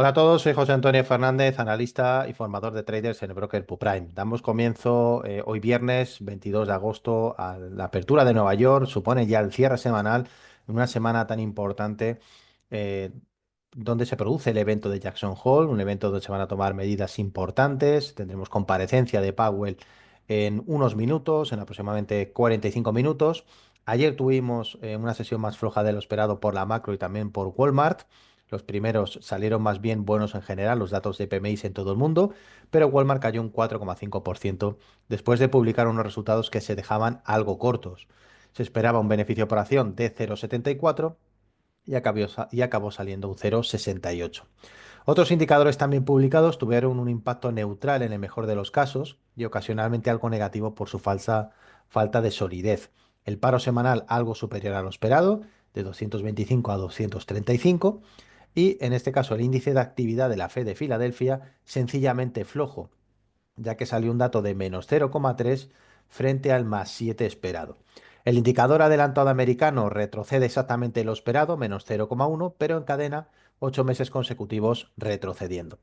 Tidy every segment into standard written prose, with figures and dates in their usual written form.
Hola a todos, soy José Antonio Fernández, analista y formador de traders en el broker PuPrime. Damos comienzo hoy viernes 22 de agosto a la apertura de Nueva York, supone ya el cierre semanal en una semana tan importante eh, donde se produce el evento de Jackson Hole, un evento donde se van a tomar medidas importantes. Tendremos comparecencia de Powell en unos minutos, en aproximadamente 45 minutos. Ayer tuvimos una sesión más floja de lo esperado por la macro y también por Walmart. Los primeros salieron más bien buenos en general, los datos de PMI en todo el mundo, pero Walmart cayó un 4,5% después de publicar unos resultados que se dejaban algo cortos. Se esperaba un beneficio por acción de 0,74 y acabó saliendo un 0,68. Otros indicadores también publicados tuvieron un impacto neutral en el mejor de los casos y ocasionalmente algo negativo por su falta de solidez. El paro semanal algo superior a lo esperado, de 225 a 235, y en este caso el índice de actividad de la Fed de Filadelfia sencillamente flojo, ya que salió un dato de menos 0,3 frente al más 7 esperado. El indicador adelantado americano retrocede exactamente lo esperado, menos 0,1, pero encadena 8 meses consecutivos retrocediendo.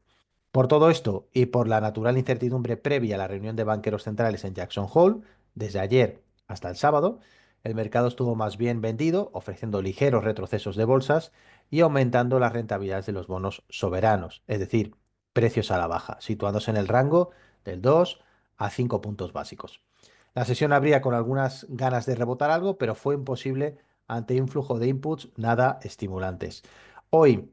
Por todo esto y por la natural incertidumbre previa a la reunión de banqueros centrales en Jackson Hole, desde ayer hasta el sábado, el mercado estuvo más bien vendido, ofreciendo ligeros retrocesos de bolsas y aumentando las rentabilidades de los bonos soberanos, es decir, precios a la baja, situándose en el rango del 2 a 5 puntos básicos. La sesión abría con algunas ganas de rebotar algo, pero fue imposible ante un flujo de inputs nada estimulantes. Hoy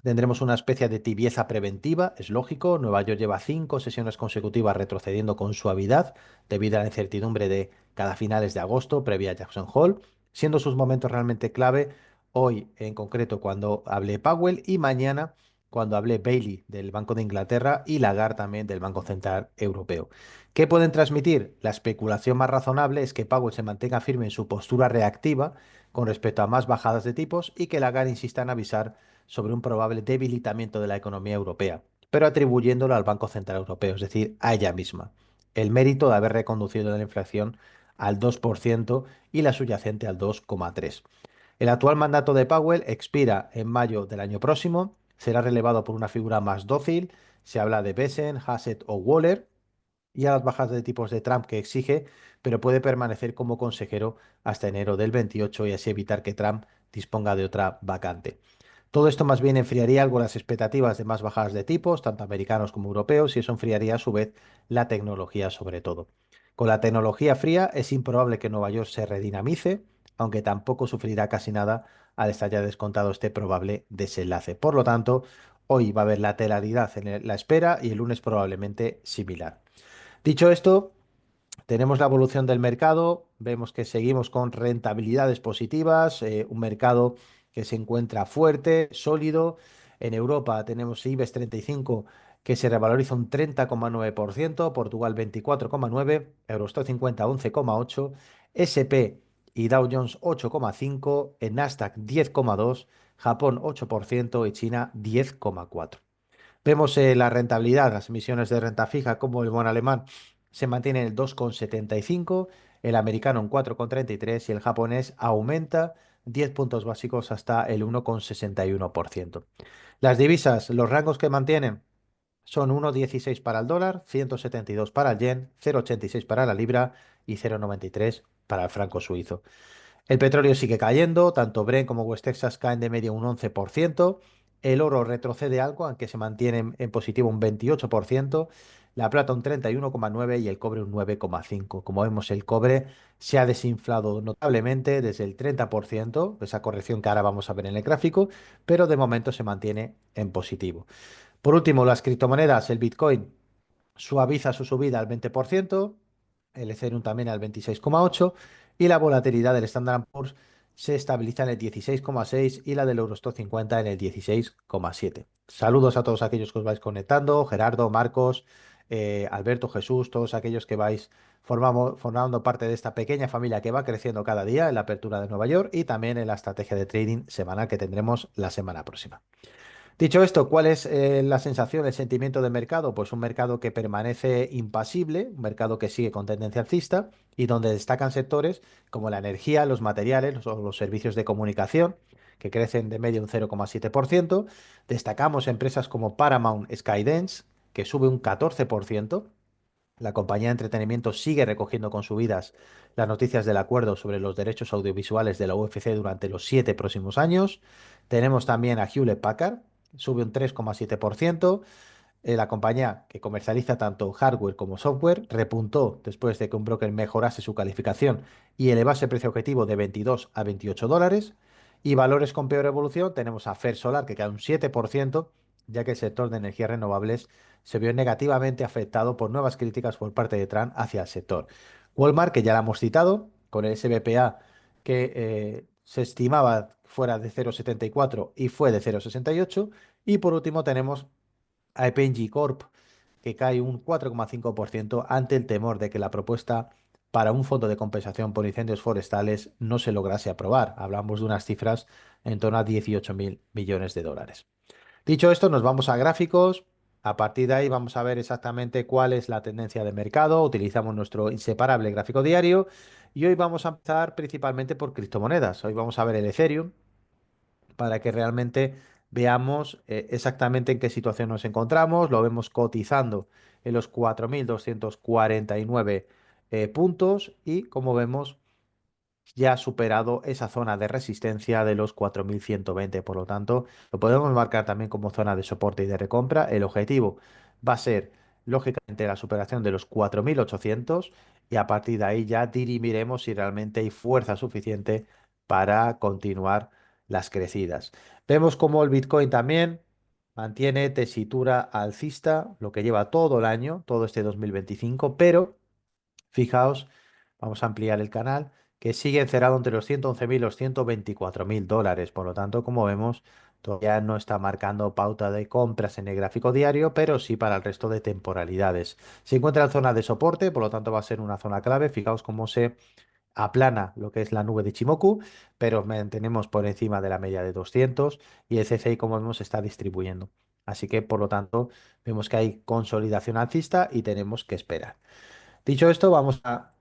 tendremos una especie de tibieza preventiva, es lógico. Nueva York lleva 5 sesiones consecutivas retrocediendo con suavidad debido a la incertidumbre de cada finales de agosto previa a Jackson Hole, siendo sus momentos realmente clave hoy en concreto cuando hable Powell y mañana cuando hable Bailey del Banco de Inglaterra y Lagarde también del Banco Central Europeo. ¿Qué pueden transmitir? La especulación más razonable es que Powell se mantenga firme en su postura reactiva con respecto a más bajadas de tipos y que Lagarde insista en avisar sobre un probable debilitamiento de la economía europea, pero atribuyéndolo al Banco Central Europeo, es decir, a ella misma. El mérito de haber reconducido la inflación al 2% y la subyacente al 2,3%. El actual mandato de Powell expira en mayo del año próximo, será relevado por una figura más dócil, se habla de Besen, Hassett o Waller, y a las bajas de tipos de Trump que exige, pero puede permanecer como consejero hasta enero del 28 y así evitar que Trump disponga de otra vacante. Todo esto más bien enfriaría algo las expectativas de más bajadas de tipos, tanto americanos como europeos, y eso enfriaría a su vez la tecnología sobre todo. Con la tecnología fría es improbable que Nueva York se redinamice, aunque tampoco sufrirá casi nada al estar ya descontado este probable desenlace. Por lo tanto, hoy va a haber lateralidad en la espera y el lunes probablemente similar. Dicho esto, tenemos la evolución del mercado, vemos que seguimos con rentabilidades positivas, un mercado que se encuentra fuerte, sólido. En Europa tenemos IBEX 35 que se revaloriza un 30,9%, Portugal 24,9%, Eurostoxx 50 11,8%, SP y Dow Jones 8,5%, en Nasdaq 10,2%, Japón 8% y China 10,4%. Vemos la rentabilidad, las emisiones de renta fija, como el bono alemán se mantiene en el 2,75, el americano en 4,33 y el japonés aumenta 10 puntos básicos hasta el 1,61%. Las divisas, los rangos que mantienen son 1,16 para el dólar, 172 para el yen, 0,86 para la libra y 0,93 para el franco suizo. El petróleo sigue cayendo, tanto Brent como West Texas caen de media un 11%. El oro retrocede algo, aunque se mantiene en positivo un 28%. La plata un 31,9% y el cobre un 9,5%. Como vemos, el cobre se ha desinflado notablemente desde el 30%, esa corrección que ahora vamos a ver en el gráfico, pero de momento se mantiene en positivo. Por último, las criptomonedas, el Bitcoin suaviza su subida al 20%, el Ethereum también al 26,8% y la volatilidad del Standard Poor's se estabiliza en el 16,6% y la del Eurostoxx 50 en el 16,7%. Saludos a todos aquellos que os vais conectando, Gerardo, Marcos, Alberto, Jesús, todos aquellos que vais formando parte de esta pequeña familia que va creciendo cada día en la apertura de Nueva York y también en la estrategia de trading semanal que tendremos la semana próxima. Dicho esto, ¿cuál es la sensación, el sentimiento de mercado? Pues un mercado que permanece impasible, un mercado que sigue con tendencia alcista y donde destacan sectores como la energía, los materiales o los servicios de comunicación, que crecen de media un 0,7%. Destacamos empresas como Paramount Skydance, que sube un 14%. La compañía de entretenimiento sigue recogiendo con subidas las noticias del acuerdo sobre los derechos audiovisuales de la UFC durante los 7 próximos años. Tenemos también a Hewlett Packard, sube un 3,7%. La compañía que comercializa tanto hardware como software repuntó después de que un broker mejorase su calificación y elevase el precio objetivo de 22 a 28 dólares. Y valores con peor evolución tenemos a Fer Solar, que cae un 7%, ya que el sector de energías renovables se vio negativamente afectado por nuevas críticas por parte de Trump hacia el sector. Walmart, que ya la hemos citado, con el SBPA que se estimaba fuera de 0,74 y fue de 0,68. Y por último tenemos a P&G Corp, que cae un 4,5% ante el temor de que la propuesta para un fondo de compensación por incendios forestales no se lograse aprobar. Hablamos de unas cifras en torno a 18.000 millones de dólares. Dicho esto, nos vamos a gráficos. A partir de ahí vamos a ver exactamente cuál es la tendencia de mercado. Utilizamos nuestro inseparable gráfico diario y hoy vamos a empezar principalmente por criptomonedas. Hoy vamos a ver el Ethereum para que realmente veamos exactamente en qué situación nos encontramos. Lo vemos cotizando en los 4.249 puntos y como vemos ya ha superado esa zona de resistencia de los 4.120. Por lo tanto, lo podemos marcar también como zona de soporte y de recompra. El objetivo va a ser, lógicamente, la superación de los 4.800 y a partir de ahí ya dirimiremos si realmente hay fuerza suficiente para continuar las crecidas. Vemos como el Bitcoin también mantiene tesitura alcista, lo que lleva todo el año, todo este 2025, pero fijaos, vamos a ampliar el canal, que sigue encerrado entre los 111.000 y los 124.000 dólares. Por lo tanto, como vemos, todavía no está marcando pauta de compras en el gráfico diario, pero sí para el resto de temporalidades. Se encuentra en zona de soporte, por lo tanto va a ser una zona clave. Fijaos cómo se aplana lo que es la nube de Chimoku, pero mantenemos por encima de la media de 200 y el CCI, como vemos, está distribuyendo. Así que, por lo tanto, vemos que hay consolidación alcista y tenemos que esperar. Dicho esto, vamos a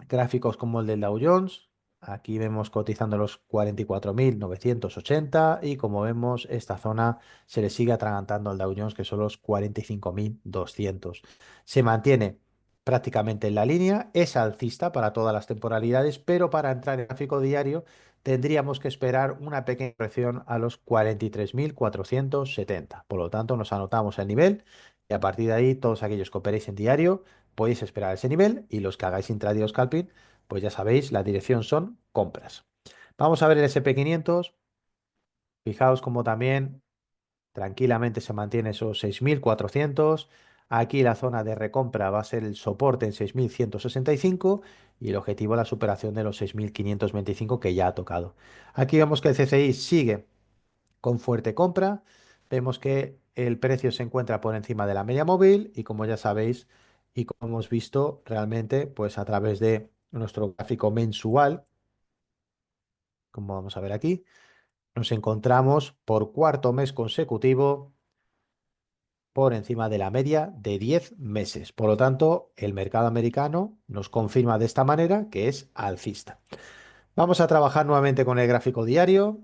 gráficos como el del Dow Jones. Aquí vemos cotizando los 44.980 y como vemos esta zona se le sigue atragantando al Dow Jones, que son los 45.200. Se mantiene prácticamente en la línea, es alcista para todas las temporalidades, pero para entrar en el gráfico diario tendríamos que esperar una pequeña corrección a los 43.470. Por lo tanto, nos anotamos el nivel y a partir de ahí todos aquellos que operéis en diario podéis esperar ese nivel y los que hagáis intraday o scalping, pues ya sabéis, la dirección son compras. Vamos a ver el SP500. Fijaos cómo también tranquilamente se mantiene esos 6.400. Aquí la zona de recompra va a ser el soporte en 6.165 y el objetivo la superación de los 6.525 que ya ha tocado. Aquí vemos que el CCI sigue con fuerte compra. Vemos que el precio se encuentra por encima de la media móvil y como ya sabéis y como hemos visto realmente, pues a través de nuestro gráfico mensual, como vamos a ver aquí, nos encontramos por cuarto mes consecutivo por encima de la media de 10 meses. Por lo tanto, el mercado americano nos confirma de esta manera que es alcista. Vamos a trabajar nuevamente con el gráfico diario.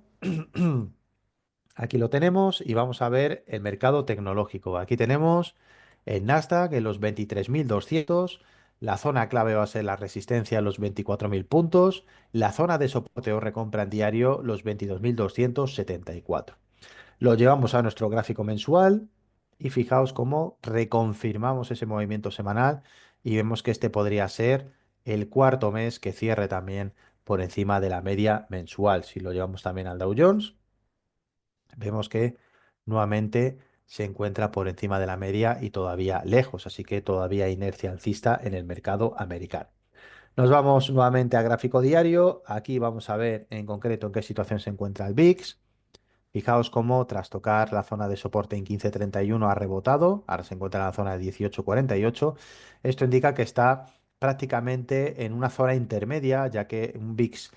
Aquí lo tenemos y vamos a ver el mercado tecnológico. Aquí tenemos el Nasdaq en los 23.200. La zona clave va a ser la resistencia a los 24.000 puntos. La zona de soporte o recompra en diario los 22.274. Lo llevamos a nuestro gráfico mensual y fijaos cómo reconfirmamos ese movimiento semanal y vemos que este podría ser el cuarto mes que cierre también por encima de la media mensual. Si lo llevamos también al Dow Jones, vemos que nuevamente se encuentra por encima de la media y todavía lejos, así que todavía hay inercia alcista en el mercado americano. Nos vamos nuevamente a gráfico diario. Aquí vamos a ver en concreto en qué situación se encuentra el VIX. Fijaos cómo tras tocar la zona de soporte en 15.31 ha rebotado, ahora se encuentra en la zona de 18.48. Esto indica que está prácticamente en una zona intermedia, ya que un VIX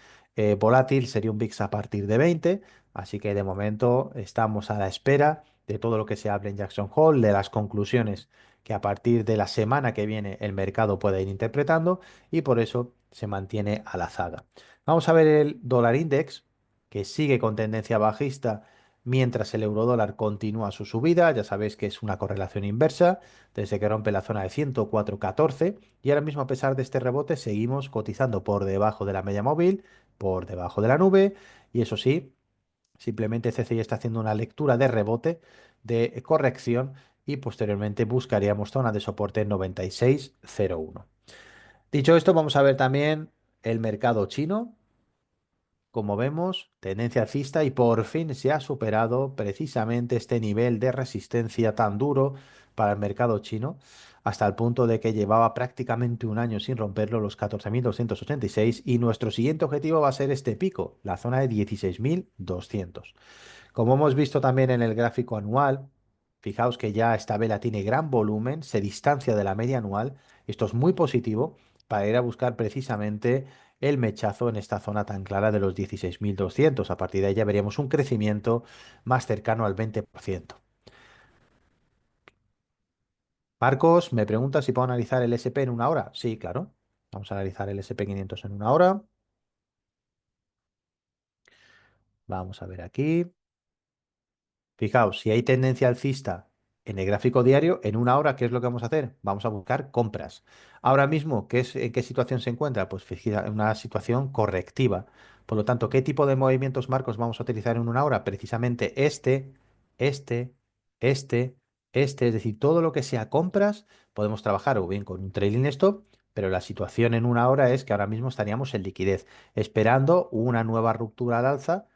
volátil sería un VIX a partir de 20, así que de momento estamos a la espera de todo lo que se hable en Jackson Hole, de las conclusiones que a partir de la semana que viene el mercado pueda ir interpretando y por eso se mantiene a la zaga. Vamos a ver el dólar index que sigue con tendencia bajista mientras el eurodólar continúa su subida. Ya sabéis que es una correlación inversa desde que rompe la zona de 104,14 y ahora mismo a pesar de este rebote seguimos cotizando por debajo de la media móvil, por debajo de la nube y eso sí, simplemente CCI está haciendo una lectura de rebote, de corrección y posteriormente buscaríamos zona de soporte en 96,01. Dicho esto, vamos a ver también el mercado chino. Como vemos, tendencia alcista y por fin se ha superado precisamente este nivel de resistencia tan duro para el mercado chino, hasta el punto de que llevaba prácticamente un año sin romperlo los 14.286 y nuestro siguiente objetivo va a ser este pico, la zona de 16.200. Como hemos visto también en el gráfico anual, fijaos que ya esta vela tiene gran volumen, se distancia de la media anual. Esto es muy positivo para ir a buscar precisamente el mechazo en esta zona tan clara de los 16.200. A partir de ahí ya veríamos un crecimiento más cercano al 20%. Marcos, me pregunta si puedo analizar el SP en una hora. Sí, claro. Vamos a analizar el SP 500 en una hora. Vamos a ver aquí. Fijaos, si hay tendencia alcista en el gráfico diario, en una hora, ¿qué es lo que vamos a hacer? Vamos a buscar compras. Ahora mismo, ¿en qué situación se encuentra? Pues en una situación correctiva. Por lo tanto, ¿qué tipo de movimientos marcos vamos a utilizar en una hora? Precisamente este, este, es decir, todo lo que sea compras, podemos trabajar o bien con un trailing stop, pero la situación en una hora es que ahora mismo estaríamos en liquidez, esperando una nueva ruptura al alza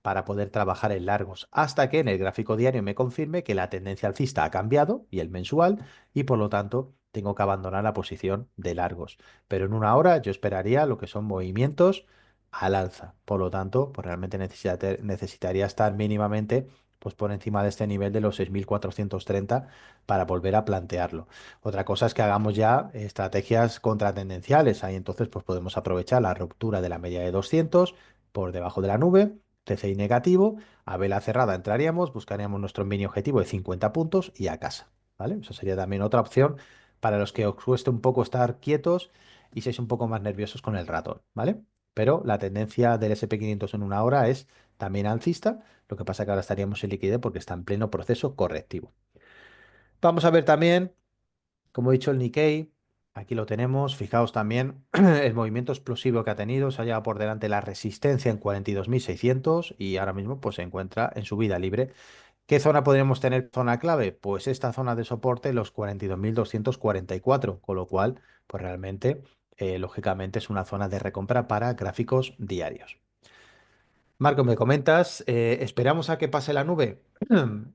para poder trabajar en largos, hasta que en el gráfico diario me confirme que la tendencia alcista ha cambiado y el mensual, y por lo tanto tengo que abandonar la posición de largos. Pero en una hora yo esperaría lo que son movimientos al alza. Por lo tanto, pues realmente necesitaría estar mínimamente pues por encima de este nivel de los 6.430 para volver a plantearlo. Otra cosa es que hagamos ya estrategias contratendenciales. Ahí entonces pues podemos aprovechar la ruptura de la media de 200 por debajo de la nube, TCI negativo, a vela cerrada entraríamos, buscaríamos nuestro mini objetivo de 50 puntos y a casa, ¿vale? Eso sería también otra opción para los que os cueste un poco estar quietos y seáis un poco más nerviosos con el ratón, ¿vale? Pero la tendencia del SP 500 en una hora es también alcista, lo que pasa que ahora estaríamos en liquidez porque está en pleno proceso correctivo. Vamos a ver también, como he dicho, el Nikkei. Aquí lo tenemos. Fijaos también el movimiento explosivo que ha tenido. Se ha llevado por delante la resistencia en 42.600 y ahora mismo pues, se encuentra en subida libre. ¿Qué zona podríamos tener zona clave? Pues esta zona de soporte, los 42.244, con lo cual, pues realmente, lógicamente, es una zona de recompra para gráficos diarios. Marco, me comentas, ¿esperamos a que pase la nube?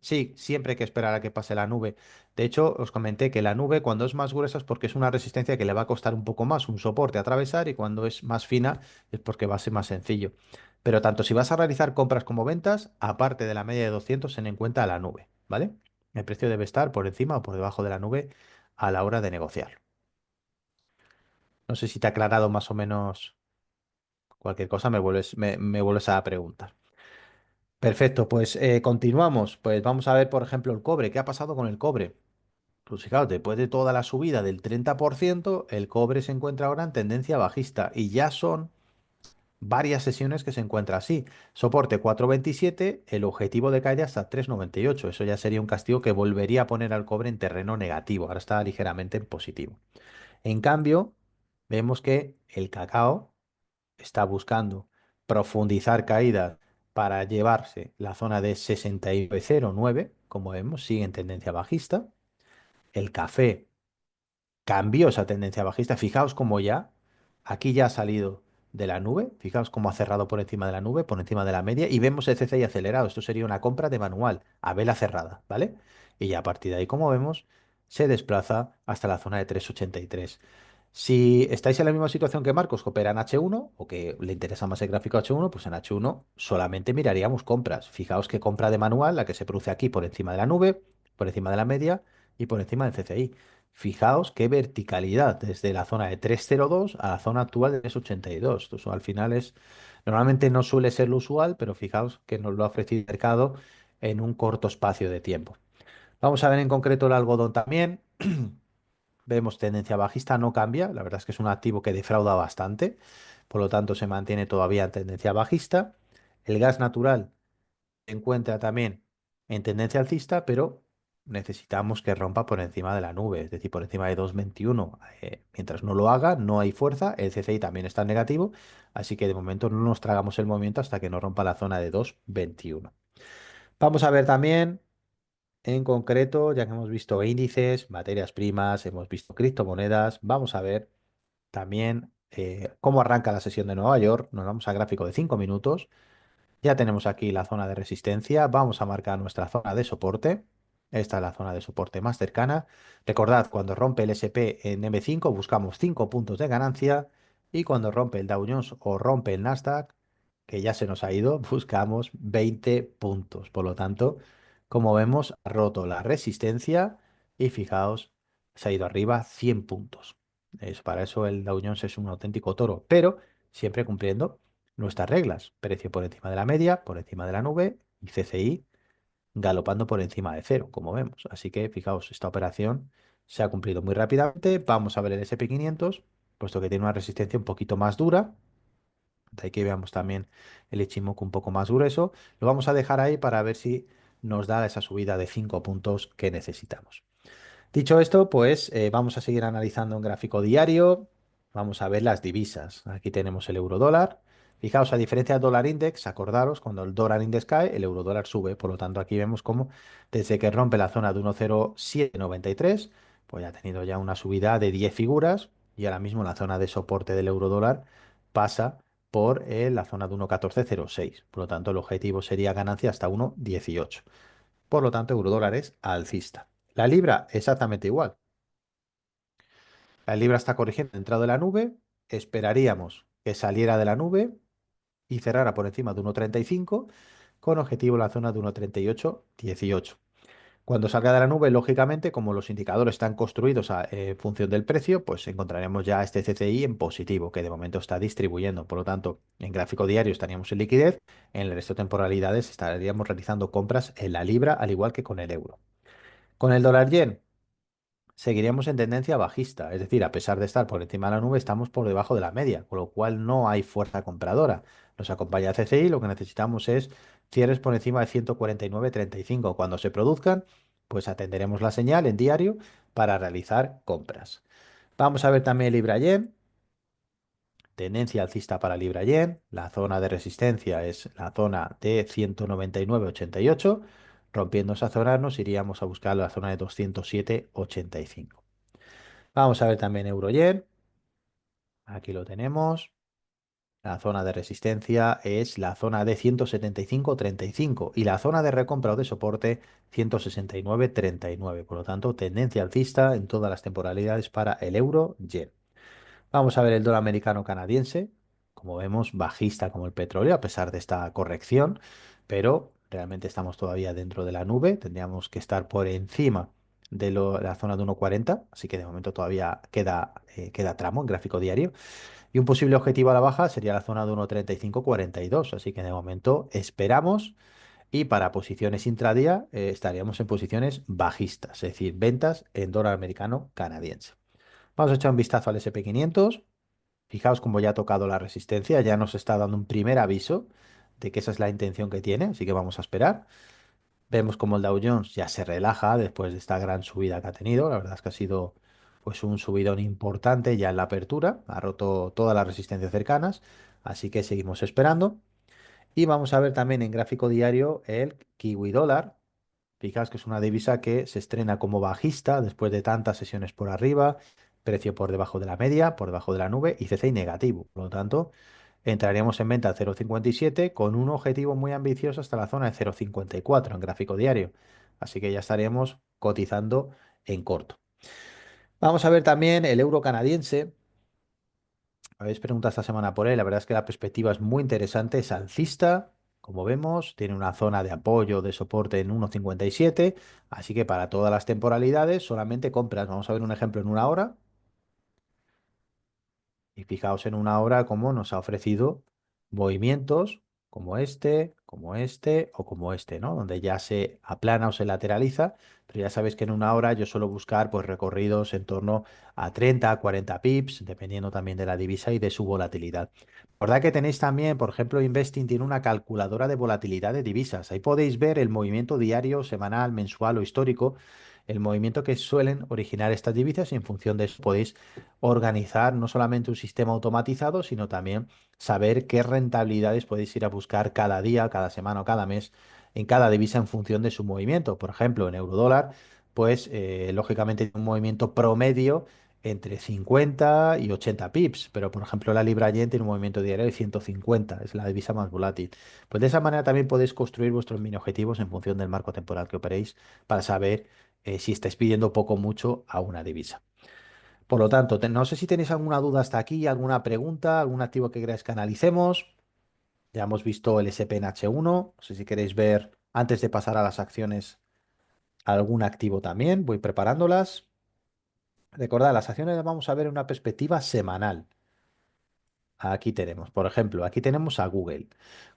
Sí, siempre hay que esperar a que pase la nube. De hecho, os comenté que la nube cuando es más gruesa es porque es una resistencia que le va a costar un poco más, un soporte a atravesar, y cuando es más fina es porque va a ser más sencillo. Pero tanto si vas a realizar compras como ventas, aparte de la media de 200, ten en cuenta la nube, ¿vale? El precio debe estar por encima o por debajo de la nube a la hora de negociar. No sé si te ha aclarado más o menos cualquier cosa, me vuelves a preguntar. Perfecto, pues continuamos. Pues vamos a ver, por ejemplo, el cobre. ¿Qué ha pasado con el cobre? Pues fijaos, después de toda la subida del 30%, el cobre se encuentra ahora en tendencia bajista y ya son varias sesiones que se encuentra así. Soporte 4,27, el objetivo de caída hasta 3,98. Eso ya sería un castigo que volvería a poner al cobre en terreno negativo. Ahora está ligeramente en positivo. En cambio, vemos que el cacao está buscando profundizar caídas para llevarse la zona de 69,09, como vemos, sigue en tendencia bajista. El café cambió esa tendencia bajista. Fijaos cómo ya, aquí ya ha salido de la nube. Fijaos cómo ha cerrado por encima de la nube, por encima de la media. Y vemos el CCI acelerado. Esto sería una compra de manual, a vela cerrada, ¿vale? Y ya a partir de ahí, como vemos, se desplaza hasta la zona de 3,83. Si estáis en la misma situación que Marcos, que opera en H1 o que le interesa más el gráfico H1, pues en H1 solamente miraríamos compras. Fijaos que compra de manual, la que se produce aquí por encima de la nube, por encima de la media y por encima del CCI. Fijaos qué verticalidad desde la zona de 3,02 a la zona actual de 3,82. Esto al final normalmente no suele ser lo usual, pero fijaos que nos lo ha ofrecido el mercado en un corto espacio de tiempo. Vamos a ver en concreto el algodón también. Vemos tendencia bajista, no cambia. La verdad es que es un activo que defrauda bastante. Por lo tanto, se mantiene todavía en tendencia bajista. El gas natural se encuentra también en tendencia alcista, pero necesitamos que rompa por encima de la nube, es decir, por encima de 2,21. Mientras no lo haga, no hay fuerza. El CCI también está en negativo, así que de momento no nos tragamos el movimiento hasta que no rompa la zona de 2,21. Vamos a ver también, en concreto, ya que hemos visto índices, materias primas, hemos visto criptomonedas, vamos a ver también cómo arranca la sesión de Nueva York. Nos vamos a gráfico de 5 minutos. Ya tenemos aquí la zona de resistencia. Vamos a marcar nuestra zona de soporte. Esta es la zona de soporte más cercana. Recordad, cuando rompe el SP en M5 buscamos 5 puntos de ganancia y cuando rompe el Dow Jones o rompe el Nasdaq, que ya se nos ha ido, buscamos 20 puntos. Por lo tanto, como vemos, ha roto la resistencia y fijaos, se ha ido arriba 100 puntos. Para eso el Dow Jones es un auténtico toro, pero siempre cumpliendo nuestras reglas. Precio por encima de la media, por encima de la nube y CCI galopando por encima de cero, como vemos. Así que fijaos, esta operación se ha cumplido muy rápidamente. Vamos a ver el SP 500, puesto que tiene una resistencia un poquito más dura. De ahí que veamos también el Ichimoku un poco más grueso. Lo vamos a dejar ahí para ver si nos da esa subida de 5 puntos que necesitamos. Dicho esto, pues vamos a seguir analizando un gráfico diario. Vamos a ver las divisas. Aquí tenemos el euro dólar. Fijaos, a diferencia del dólar index, acordaros, cuando el dólar index cae, el euro dólar sube. Por lo tanto, aquí vemos cómo desde que rompe la zona de 1,0793, pues ha tenido ya una subida de 10 figuras y ahora mismo la zona de soporte del euro dólar pasa por la zona de 1,1406. Por lo tanto, el objetivo sería ganancia hasta 1,18. Por lo tanto, euro dólar es alcista. La libra, exactamente igual. La libra está corrigiendo dentro de la nube. Esperaríamos que saliera de la nube y cerrara por encima de 1,35 con objetivo en la zona de 1,3818. Cuando salga de la nube, lógicamente, como los indicadores están construidos en función del precio, pues encontraremos ya este CCI en positivo, que de momento está distribuyendo. Por lo tanto, en gráfico diario estaríamos en liquidez, en el resto de temporalidades estaríamos realizando compras en la libra, al igual que con el euro. Con el dólar yen, seguiríamos en tendencia bajista, es decir, a pesar de estar por encima de la nube, estamos por debajo de la media, con lo cual no hay fuerza compradora. Nos acompaña el CCI, lo que necesitamos es cierres por encima de 149,35. Cuando se produzcan, pues atenderemos la señal en diario para realizar compras. Vamos a ver también Libra Yen, tendencia alcista para Libra Yen, la zona de resistencia es la zona de 199,88. Rompiendo esa zona nos iríamos a buscar la zona de 207,85. Vamos a ver también Euro-Yen. Aquí lo tenemos. La zona de resistencia es la zona de 175,35 y la zona de recompra o de soporte 169,39. Por lo tanto, tendencia alcista en todas las temporalidades para el Euro-Yen. Vamos a ver el dólar americano canadiense. Como vemos, bajista como el petróleo a pesar de esta corrección, pero realmente estamos todavía dentro de la nube. Tendríamos que estar por encima de la zona de 1,40, así que de momento todavía queda tramo en gráfico diario. Y un posible objetivo a la baja sería la zona de 1,3542, así que de momento esperamos y para posiciones intradía estaríamos en posiciones bajistas, es decir, ventas en dólar americano canadiense. Vamos a echar un vistazo al SP 500. Fijaos cómo ya ha tocado la resistencia, ya nos está dando un primer aviso de que esa es la intención que tiene, así que vamos a esperar. Vemos como el Dow Jones ya se relaja después de esta gran subida que ha tenido. La verdad es que ha sido pues un subidón importante ya en la apertura, ha roto todas las resistencias cercanas, así que seguimos esperando. Y vamos a ver también en gráfico diario el Kiwi dólar. Fijaos que es una divisa que se estrena como bajista después de tantas sesiones por arriba, precio por debajo de la media, por debajo de la nube y CCI negativo. Por lo tanto, entraríamos en venta a 0,57 con un objetivo muy ambicioso hasta la zona de 0,54 en gráfico diario. Así que ya estaríamos cotizando en corto. Vamos a ver también el euro canadiense. Habéis preguntado esta semana por él. La verdad es que la perspectiva es muy interesante, es alcista. Como vemos, tiene una zona de apoyo, de soporte en 1,57. Así que para todas las temporalidades, solamente compras. Vamos a ver un ejemplo en una hora. Y fijaos en una hora cómo nos ha ofrecido movimientos como este o como este, ¿no? Donde ya se aplana o se lateraliza, pero ya sabéis que en una hora yo suelo buscar pues recorridos en torno a 30, a 40 pips, dependiendo también de la divisa y de su volatilidad. Recordad que tenéis también, por ejemplo, Investing tiene una calculadora de volatilidad de divisas. Ahí podéis ver el movimiento diario, semanal, mensual o histórico, el movimiento que suelen originar estas divisas y en función de eso podéis organizar no solamente un sistema automatizado, sino también saber qué rentabilidades podéis ir a buscar cada día, cada semana o cada mes en cada divisa en función de su movimiento. Por ejemplo, en eurodólar, pues lógicamente tiene un movimiento promedio entre 50 y 80 pips, pero por ejemplo la libra yen tiene un movimiento diario de 150, es la divisa más volátil. Pues de esa manera también podéis construir vuestros mini objetivos en función del marco temporal que operéis para saber si estáis pidiendo poco o mucho a una divisa. Por lo tanto, no sé si tenéis alguna duda hasta aquí, alguna pregunta, algún activo que queráis que analicemos. Ya hemos visto el SPNH1. No sé si queréis ver, antes de pasar a las acciones, algún activo también. Voy preparándolas. Recordad, las acciones las vamos a ver en una perspectiva semanal. Aquí tenemos, por ejemplo, aquí tenemos a Google.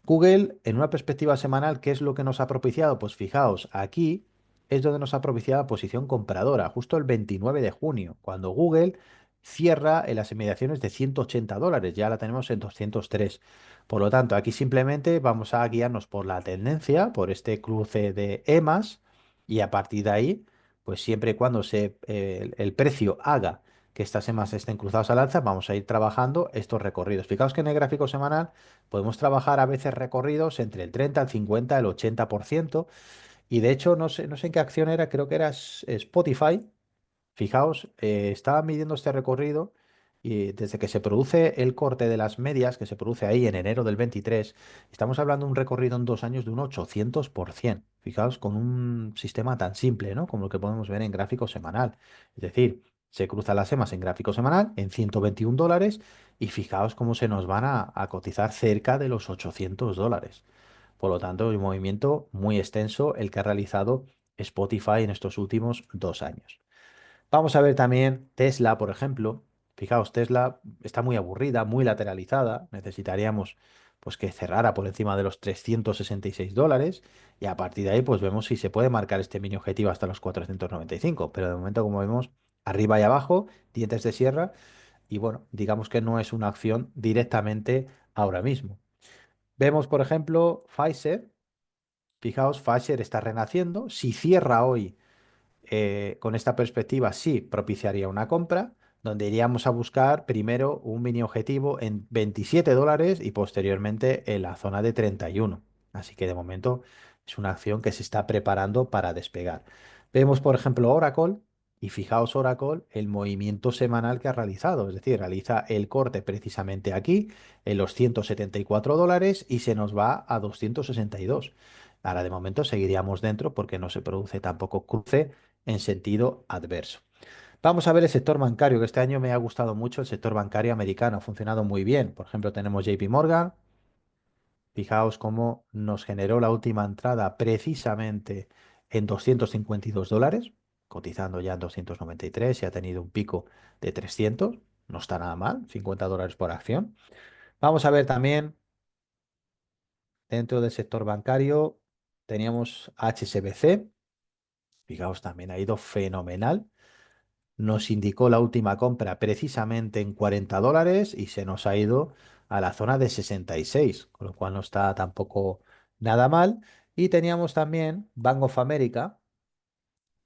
Google, en una perspectiva semanal, ¿qué es lo que nos ha propiciado? Pues fijaos, aquí es donde nos ha propiciado la posición compradora, justo el 29 de junio, cuando Google cierra en las inmediaciones de $180, ya la tenemos en 203. Por lo tanto, aquí simplemente vamos a guiarnos por la tendencia, por este cruce de EMAs, y a partir de ahí, pues siempre y cuando el precio haga que estas semas estén cruzadas al alza, vamos a ir trabajando estos recorridos. Fijaos que en el gráfico semanal podemos trabajar a veces recorridos entre el 30, el 50, el 80%. Y de hecho, no sé en qué acción era, creo que era Spotify. Fijaos, estaba midiendo este recorrido y desde que se produce el corte de las medias, que se produce ahí en enero del 23, estamos hablando de un recorrido en 2 años de un 800%. Fijaos, con un sistema tan simple, ¿no? Como lo que podemos ver en gráfico semanal. Es decir, se cruzan las EMAs en gráfico semanal en $121 y fijaos cómo se nos van a cotizar cerca de los $800. Por lo tanto, un movimiento muy extenso el que ha realizado Spotify en estos últimos 2 años. Vamos a ver también Tesla, por ejemplo. Fijaos, Tesla está muy aburrida, muy lateralizada. Necesitaríamos pues que cerrara por encima de los $366 y a partir de ahí pues vemos si se puede marcar este mini objetivo hasta los 495. Pero de momento, como vemos, arriba y abajo, dientes de sierra y bueno, digamos que no es una acción directamente ahora mismo. Vemos, por ejemplo, Pfizer. Fijaos, Pfizer está renaciendo. Si cierra hoy con esta perspectiva sí propiciaría una compra, donde iríamos a buscar primero un mini objetivo en $27 y posteriormente en la zona de 31. Así que de momento es una acción que se está preparando para despegar. Vemos, por ejemplo, Oracle. Y fijaos, Oracle, el movimiento semanal que ha realizado, es decir, realiza el corte precisamente aquí, en los $174 y se nos va a 262. Ahora de momento seguiríamos dentro porque no se produce tampoco cruce en sentido adverso. Vamos a ver el sector bancario, que este año me ha gustado mucho el sector bancario americano, ha funcionado muy bien. Por ejemplo, tenemos JP Morgan, fijaos cómo nos generó la última entrada precisamente en $252, cotizando ya en 293 y ha tenido un pico de 300, no está nada mal, $50 por acción. Vamos a ver también dentro del sector bancario, teníamos HSBC, fijaos también ha ido fenomenal. Nos indicó la última compra precisamente en $40 y se nos ha ido a la zona de 66, con lo cual no está tampoco nada mal. Y teníamos también Bank of America.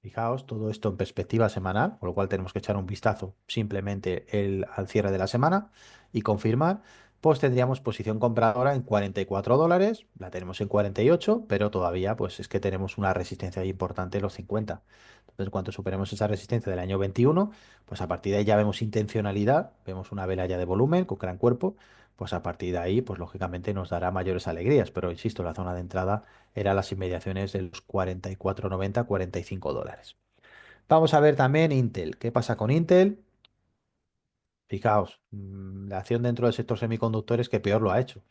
Fijaos, todo esto en perspectiva semanal, por lo cual tenemos que echar un vistazo simplemente al cierre de la semana y confirmar. Pues tendríamos posición compradora en $44, la tenemos en 48, pero todavía pues es que tenemos una resistencia ahí importante en los 50. Entonces, en cuanto superemos esa resistencia del año 21, pues a partir de ahí ya vemos intencionalidad, vemos una vela ya de volumen con gran cuerpo, pues a partir de ahí, pues lógicamente nos dará mayores alegrías, pero insisto, la zona de entrada era las inmediaciones de los 44,90, $45. Vamos a ver también Intel. ¿Qué pasa con Intel? Fijaos, la acción dentro del sector semiconductores que peor lo ha hecho.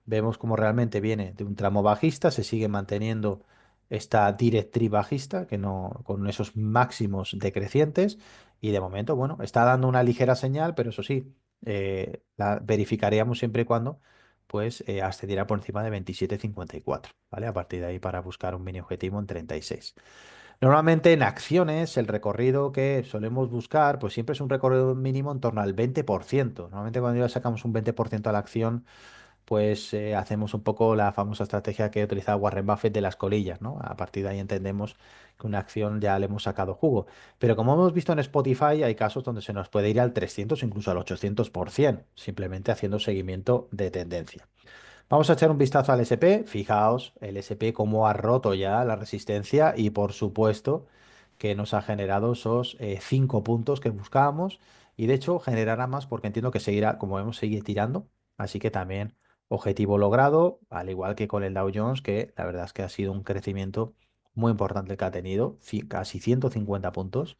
Vemos cómo realmente viene de un tramo bajista, se sigue manteniendo esta directriz bajista, que no, con esos máximos decrecientes, y de momento, bueno, está dando una ligera señal, pero eso sí, la verificaríamos siempre y cuando pues ascendirá por encima de 27,54, ¿vale? A partir de ahí para buscar un mini objetivo en 36. Normalmente en acciones el recorrido que solemos buscar pues siempre es un recorrido mínimo en torno al 20%. Normalmente cuando ya sacamos un 20% a la acción pues hacemos un poco la famosa estrategia que utilizaba Warren Buffett de las colillas, ¿no? A partir de ahí entendemos que una acción ya le hemos sacado jugo. Pero como hemos visto en Spotify, hay casos donde se nos puede ir al 300 o incluso al 800%, simplemente haciendo seguimiento de tendencia. Vamos a echar un vistazo al SP. Fijaos, el SP cómo ha roto ya la resistencia y por supuesto que nos ha generado esos 5 puntos que buscábamos y de hecho generará más porque entiendo que seguirá, como vemos, seguir tirando. Así que también objetivo logrado, al igual que con el Dow Jones, que la verdad es que ha sido un crecimiento muy importante el que ha tenido, casi 150 puntos.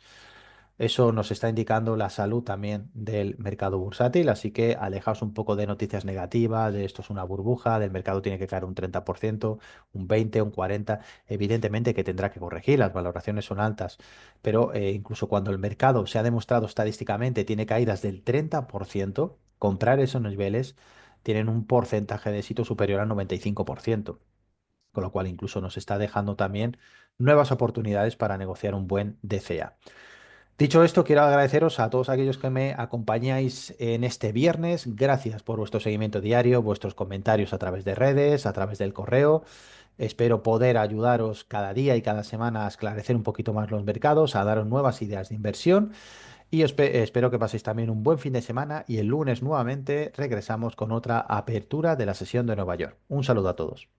Eso nos está indicando la salud también del mercado bursátil, así que alejaos un poco de noticias negativas, de esto es una burbuja, del mercado tiene que caer un 30%, un 20%, un 40%. Evidentemente que tendrá que corregir, las valoraciones son altas, pero incluso cuando el mercado se ha demostrado estadísticamente tiene caídas del 30%, comprar esos niveles tienen un porcentaje de éxito superior al 95%, con lo cual incluso nos está dejando también nuevas oportunidades para negociar un buen DCA. Dicho esto, quiero agradeceros a todos aquellos que me acompañáis en este viernes. Gracias por vuestro seguimiento diario, vuestros comentarios a través de redes, a través del correo. Espero poder ayudaros cada día y cada semana a esclarecer un poquito más los mercados, a daros nuevas ideas de inversión y espero que paséis también un buen fin de semana y el lunes nuevamente regresamos con otra apertura de la sesión de Nueva York. Un saludo a todos.